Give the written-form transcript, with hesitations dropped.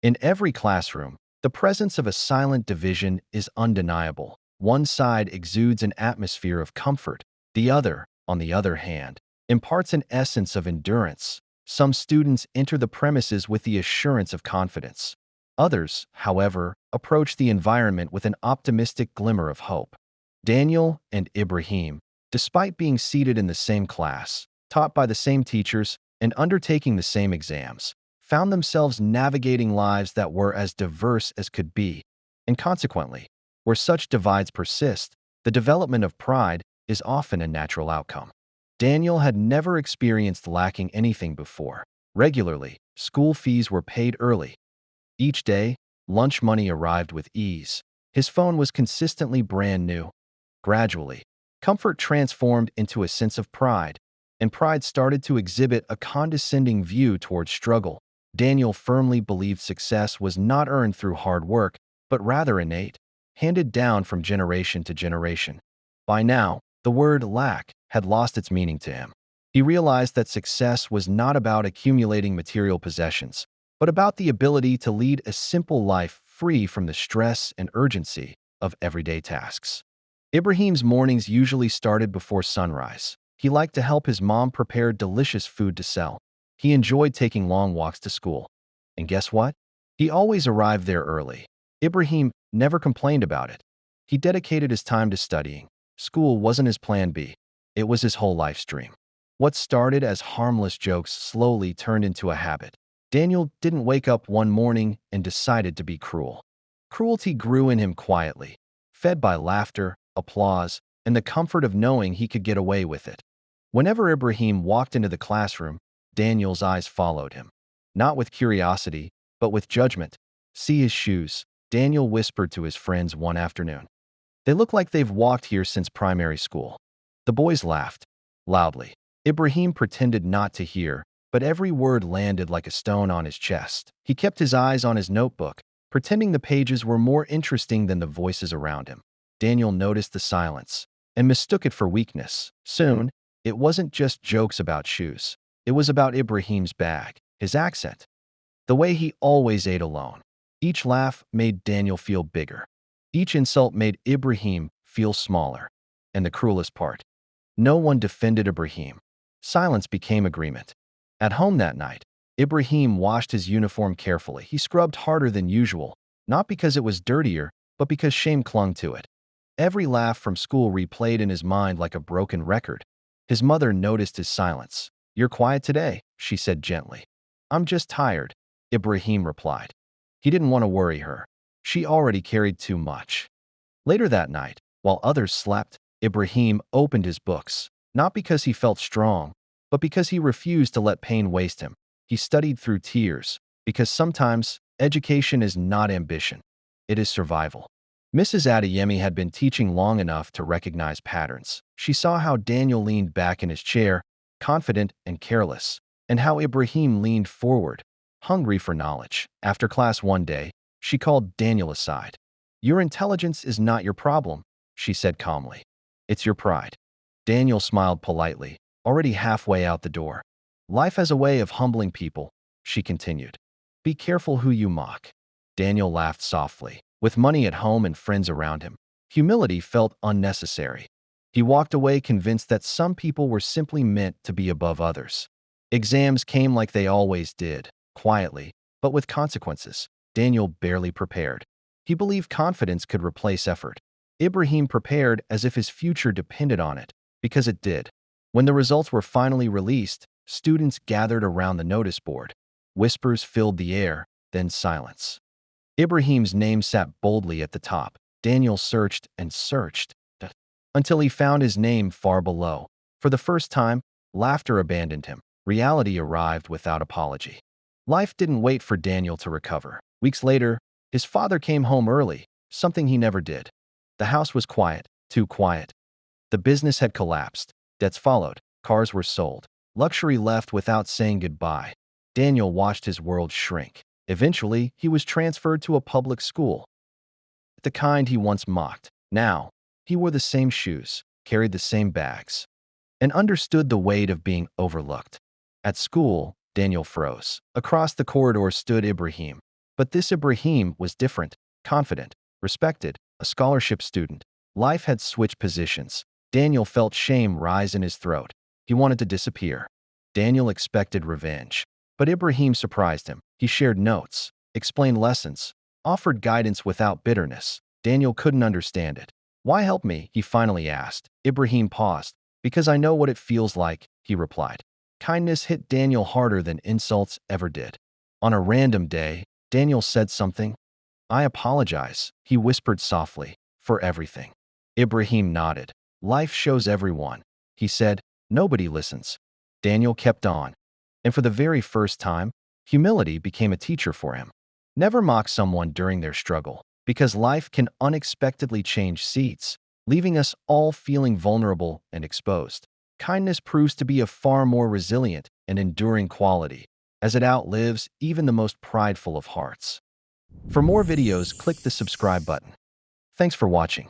In every classroom, the presence of a silent division is undeniable. One side exudes an atmosphere of comfort. The other, on the other hand, imparts an essence of endurance. Some students enter the premises with the assurance of confidence. Others, however, approach the environment with an optimistic glimmer of hope. Daniel and Ibrahim, despite being seated in the same class, taught by the same teachers, and undertaking the same exams, found themselves navigating lives that were as diverse as could be. And consequently, where such divides persist, the development of pride is often a natural outcome. Daniel had never experienced lacking anything before. Regularly, school fees were paid early. Each day, lunch money arrived with ease. His phone was consistently brand new. Gradually, comfort transformed into a sense of pride, and pride started to exhibit a condescending view towards struggle. Daniel firmly believed success was not earned through hard work, but rather innate, handed down from generation to generation. By now, the word lack had lost its meaning to him. He realized that success was not about accumulating material possessions, but about the ability to lead a simple life free from the stress and urgency of everyday tasks. Ibrahim's mornings usually started before sunrise. He liked to help his mom prepare delicious food to sell. He enjoyed taking long walks to school. And guess what? He always arrived there early. Ibrahim never complained about it. He dedicated his time to studying. School wasn't his plan B. It was his whole life's dream. What started as harmless jokes slowly turned into a habit. Daniel didn't wake up one morning and decided to be cruel. Cruelty grew in him quietly, fed by laughter, applause, and the comfort of knowing he could get away with it. Whenever Ibrahim walked into the classroom, Daniel's eyes followed him. Not with curiosity, but with judgment. "See his shoes," Daniel whispered to his friends one afternoon. "They look like they've walked here since primary school." The boys laughed loudly. Ibrahim pretended not to hear, but every word landed like a stone on his chest. He kept his eyes on his notebook, pretending the pages were more interesting than the voices around him. Daniel noticed the silence and mistook it for weakness. Soon, it wasn't just jokes about shoes. It was about Ibrahim's bag, his accent, the way he always ate alone. Each laugh made Daniel feel bigger. Each insult made Ibrahim feel smaller. And the cruelest part, no one defended Ibrahim. Silence became agreement. At home that night, Ibrahim washed his uniform carefully. He scrubbed harder than usual, not because it was dirtier, but because shame clung to it. Every laugh from school replayed in his mind like a broken record. His mother noticed his silence. "You're quiet today," she said gently. "I'm just tired," Ibrahim replied. He didn't want to worry her. She already carried too much. Later that night, while others slept, Ibrahim opened his books, not because he felt strong, but because he refused to let pain waste him. He studied through tears, because sometimes education is not ambition, it is survival. Mrs. Adeyemi had been teaching long enough to recognize patterns. She saw how Daniel leaned back in his chair, confident and careless, and how Ibrahim leaned forward, hungry for knowledge. After class one day, she called Daniel aside. "Your intelligence is not your problem," she said calmly. "It's your pride." Daniel smiled politely, already halfway out the door. "Life has a way of humbling people," she continued. "Be careful who you mock." Daniel laughed softly. With money at home and friends around him, humility felt unnecessary. He walked away convinced that some people were simply meant to be above others. Exams came like they always did, quietly, but with consequences. Daniel barely prepared. He believed confidence could replace effort. Ibrahim prepared as if his future depended on it, because it did. When the results were finally released, students gathered around the notice board. Whispers filled the air, then silence. Ibrahim's name sat boldly at the top. Daniel searched and searched, until he found his name far below. For the first time, laughter abandoned him. Reality arrived without apology. Life didn't wait for Daniel to recover. Weeks later, his father came home early, something he never did. The house was quiet, too quiet. The business had collapsed. Debts followed. Cars were sold. Luxury left without saying goodbye. Daniel watched his world shrink. Eventually, he was transferred to a public school, the kind he once mocked. Now, he wore the same shoes, carried the same bags, and understood the weight of being overlooked. At school, Daniel froze. Across the corridor stood Ibrahim, But this Ibrahim was different, confident, respected, a scholarship student. Life had switched positions. Daniel felt shame rise in his throat. He wanted to disappear. Daniel expected revenge. But Ibrahim surprised him. He shared notes, explained lessons, offered guidance without bitterness. Daniel couldn't understand it. "Why help me?" he finally asked. Ibrahim paused. "Because I know what it feels like," he replied. Kindness hit Daniel harder than insults ever did. On a random day, Daniel said something. "I apologize," he whispered softly, "for everything." Ibrahim nodded. "Life shows everyone," he said. "Nobody listens." Daniel kept on. And for the very first time, humility became a teacher for him. Never mock someone during their struggle, because life can unexpectedly change seats, leaving us all feeling vulnerable and exposed. Kindness proves to be a far more resilient and enduring quality, as it outlives even the most prideful of hearts. For more videos, click the subscribe button. Thanks for watching.